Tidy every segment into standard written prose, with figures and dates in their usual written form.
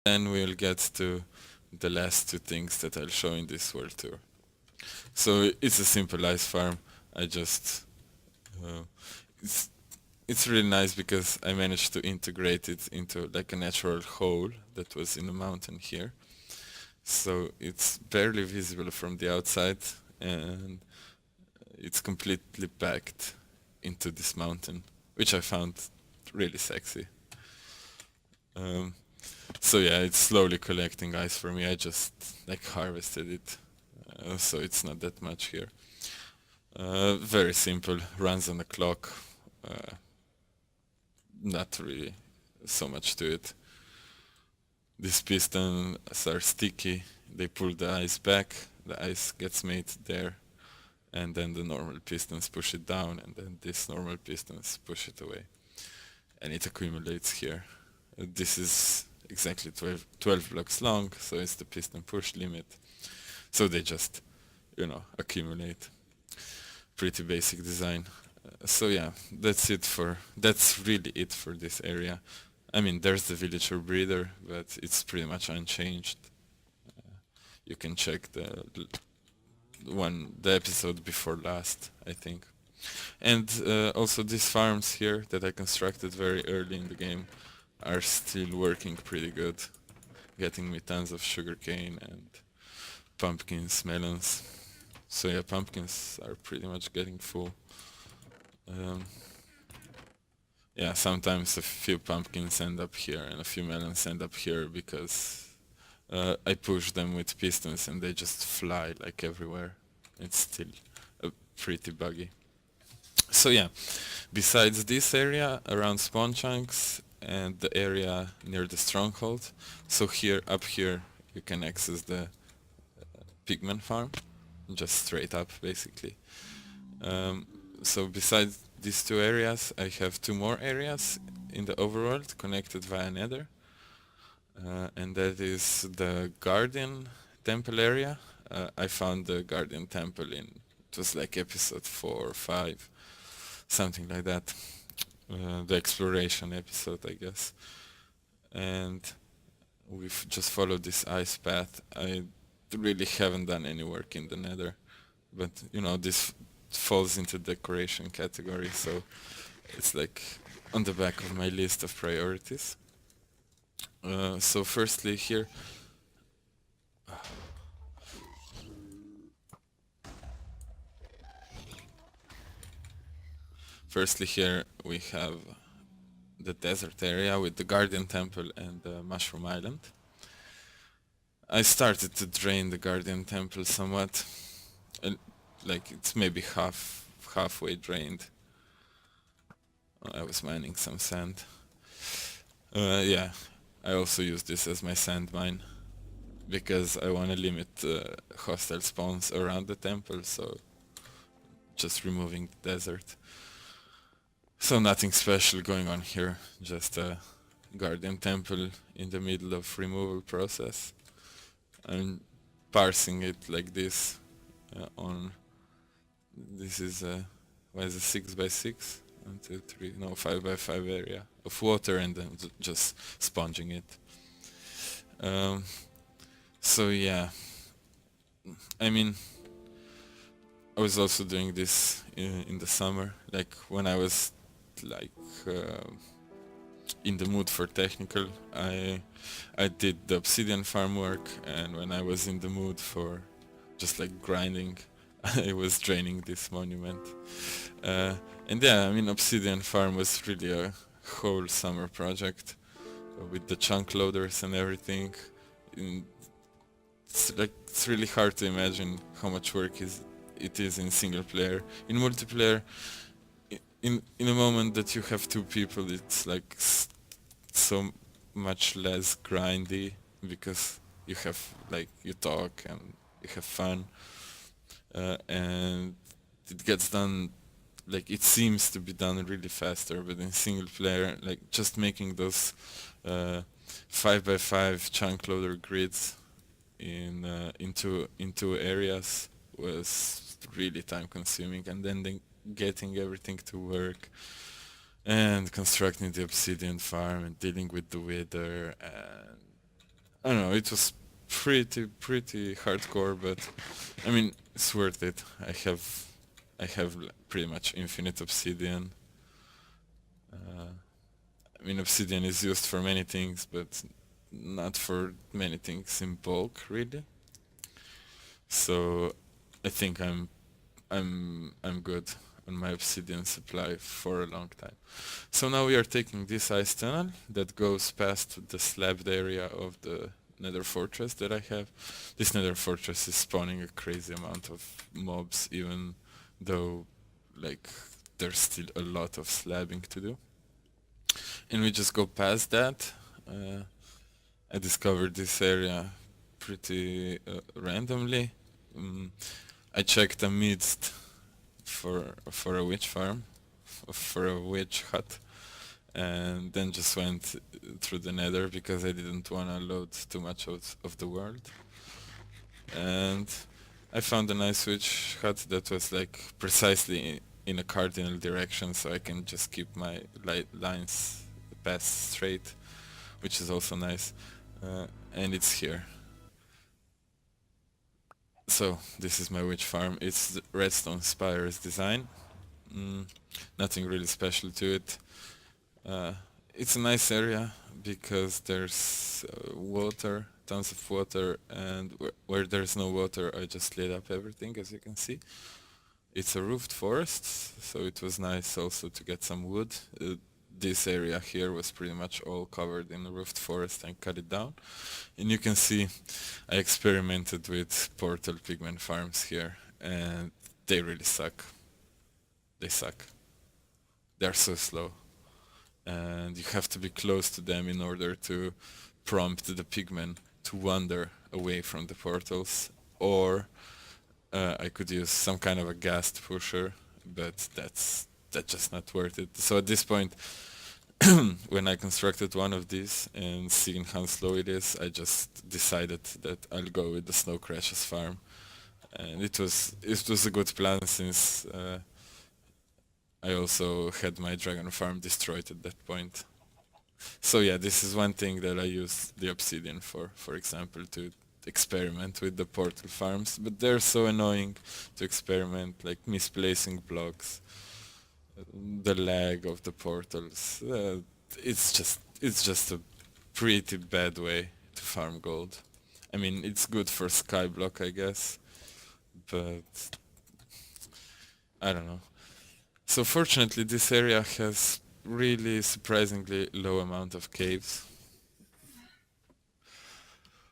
Then we'll get to the last two things that I'll show in this world tour. So it's a simple ice farm. I just uh, it's it's really nice because I managed to integrate it into like a natural hole that was in the mountain here. So it's barely visible from the outside, and it's completely packed into this mountain, which I found really sexy. Um, so yeah, it's slowly collecting ice for me. I just like harvested it, so it's not that much here. Very simple, runs on the clock. Uh, Not really so much to it. These pistons are sticky. They pull the ice back. The ice gets made there, and then the normal pistons push it down, and then these normal pistons push it away, and it accumulates here. This is exactly 12 blocks long, so it's the piston push limit. So they just, accumulate. Pretty basic design. So yeah, that's really it for this area. I mean, there's the villager breeder, but it's pretty much unchanged. You can check the episode before last, I think. And also these farms here that I constructed very early in the game are still working pretty good, getting me tons of sugarcane and pumpkins, melons. So yeah, pumpkins are pretty much getting full. Um, yeah, sometimes a few pumpkins end up here and a few melons end up here because I push them with pistons and they just fly like everywhere. It's still pretty buggy. So yeah, besides this area around spawn chunks and the area near the stronghold, so here, up here, you can access the pigman farm, just straight up basically. So besides these two areas, I have two more areas in the overworld connected via nether. And that is the Guardian Temple area. I found the Guardian Temple it was like episode 4 or 5, something like that. The exploration episode, I guess. And we've just followed this ice path. I really haven't done any work in the nether, but this falls into decoration category, so it's like on the back of my list of priorities. So firstly here, we have the desert area with the Guardian Temple and the Mushroom Island. I started to drain the Guardian Temple somewhat, like it's maybe halfway drained. I was mining some sand. Yeah, I also use this as my sand mine because I want to limit hostile spawns around the temple, so just removing the desert. So nothing special going on here, just a Guardian Temple in the middle of removal process. I'm parsing it like this this is a 6x6? 1, 2, 3, no, 5x5 area of water, and then just sponging it. So yeah, I mean, I was also doing this in the summer, like when I was like in the mood for technical. I did the Obsidian farm work, and when I was in the mood for just like grinding, I was draining this monument. And yeah, I mean, Obsidian farm was really a whole summer project with the chunk loaders and everything. It's really hard to imagine how much work it is in single player. In multiplayer, in a moment that you have two people, it's like so much less grindy because you have like you talk and you have fun, and it gets done, like it seems to be done really faster. But in single player, like just making those 5x5 chunk loader grids into areas was really time consuming, and then getting everything to work and constructing the obsidian farm and dealing with the wither and I don't know, it was pretty hardcore, but I mean, it's worth it. I have pretty much infinite obsidian. Uh, I mean, obsidian is used for many things, but not for many things in bulk, really. So I think I'm good on my obsidian supply for a long time. So now we are taking this ice tunnel that goes past the slabbed area of the nether fortress that I have. This nether fortress is spawning a crazy amount of mobs, even though like there's still a lot of slabbing to do. And we just go past that. I discovered this area pretty randomly. Mm, I checked amidst for a witch farm, for a witch hut, and then just went through the nether because I didn't want to load too much of the world. And I found a nice witch hut that was like precisely in a cardinal direction, so I can just keep my lines path straight, which is also nice. And it's here. So this is my witch farm. It's the redstone spires design. Mm, Nothing really special to it. It's a nice area because there's water, tons of water, and where there's no water I just lit up everything, as you can see. It's a roofed forest, so it was nice also to get some wood. This area here was pretty much all covered in roofed forest and cut it down. And you can see I experimented with portal pigment farms here, and they really suck. They suck. They're so slow. And you have to be close to them in order to prompt the pigmen to wander away from the portals. Or I could use some kind of a ghast pusher, but that's just not worth it. So at this point, when I constructed one of these and seeing how slow it is, I just decided that I'll go with the Snow Crashes farm. And it was a good plan since I also had my dragon farm destroyed at that point. So yeah, this is one thing that I use the obsidian for example, to experiment with the portal farms, but they're so annoying to experiment, like misplacing blocks, the lag of the portals. It's just a pretty bad way to farm gold. I mean, it's good for skyblock, I guess, but I don't know. So fortunately, this area has really surprisingly low amount of caves.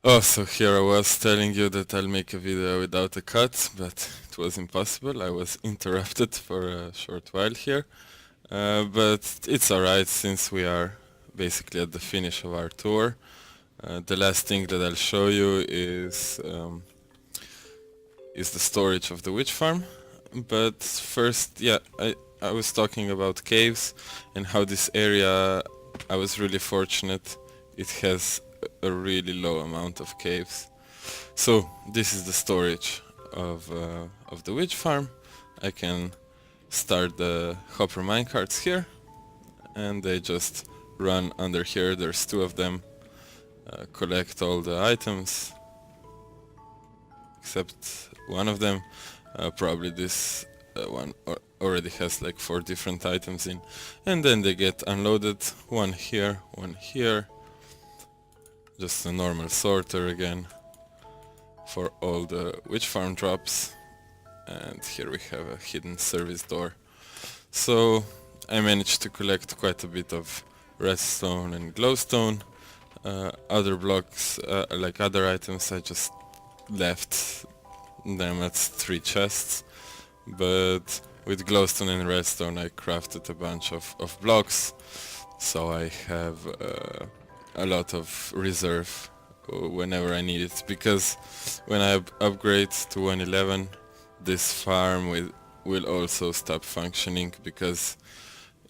Oh, so here I was telling you that I'll make a video without a cut, but it was impossible. I was interrupted for a short while here. But it's alright since we are basically at the finish of our tour. The last thing that I'll show you is the storage of the witch farm. But first, yeah, I was talking about caves and how this area, I was really fortunate. It has a really low amount of caves. So this is the storage of the witch farm. I can start the hopper minecarts here, and they just run under here. There's two of them. Collect all the items, except one of them. Probably this one already has like 4 different items in, and then they get unloaded. One here, one here. Just a normal sorter again for all the witch farm drops. And here we have a hidden service door. So I managed to collect quite a bit of redstone and glowstone. Other blocks, like other items, I just left them at 3 chests. But with glowstone and redstone I crafted a bunch of blocks. So I have a lot of reserve whenever I need it. Because when I upgrade to 111, this farm will also stop functioning because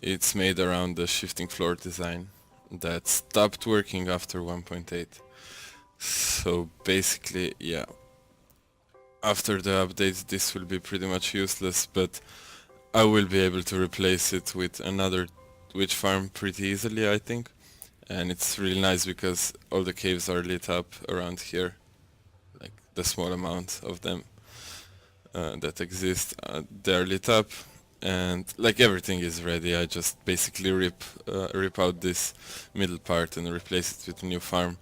it's made around the shifting floor design that stopped working after 1.8. So basically, yeah, after the update this will be pretty much useless, but I will be able to replace it with another witch farm pretty easily, I think. and it's really nice because all the caves are lit up around here, like the small amount of them that exist. They're lit up, and like everything is ready. I just basically rip out this middle part and replace it with a new farm.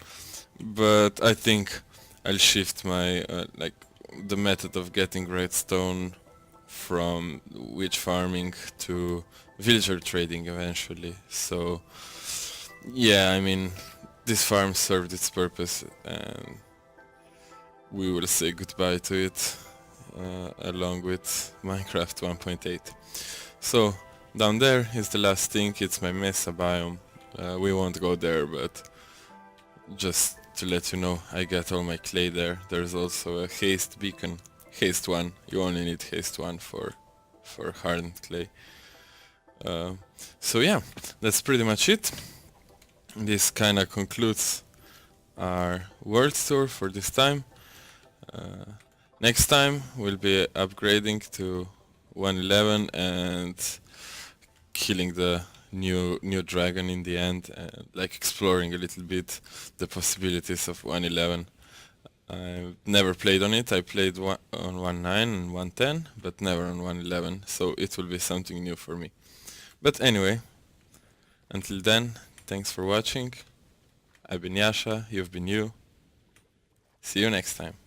But I think I'll shift my like the method of getting redstone from witch farming to villager trading eventually. So yeah, I mean, this farm served its purpose, and we will say goodbye to it along with Minecraft 1.8. So down there is the last thing. It's my mesa biome. We won't go there, but just to let you know, I get all my clay there. There's also a haste beacon, haste 1. You only need haste 1 for hardened clay. So yeah, that's pretty much it. This kinda concludes our world tour for this time. Next time we'll be upgrading to 111 and killing the new dragon in the end, and like exploring a little bit the possibilities of 111. I've never played on it. I played on 1.9 and 1.10, but never on 1.11, so it will be something new for me. But anyway, until then, thanks for watching. I've been Yasha, you've been you. See you next time.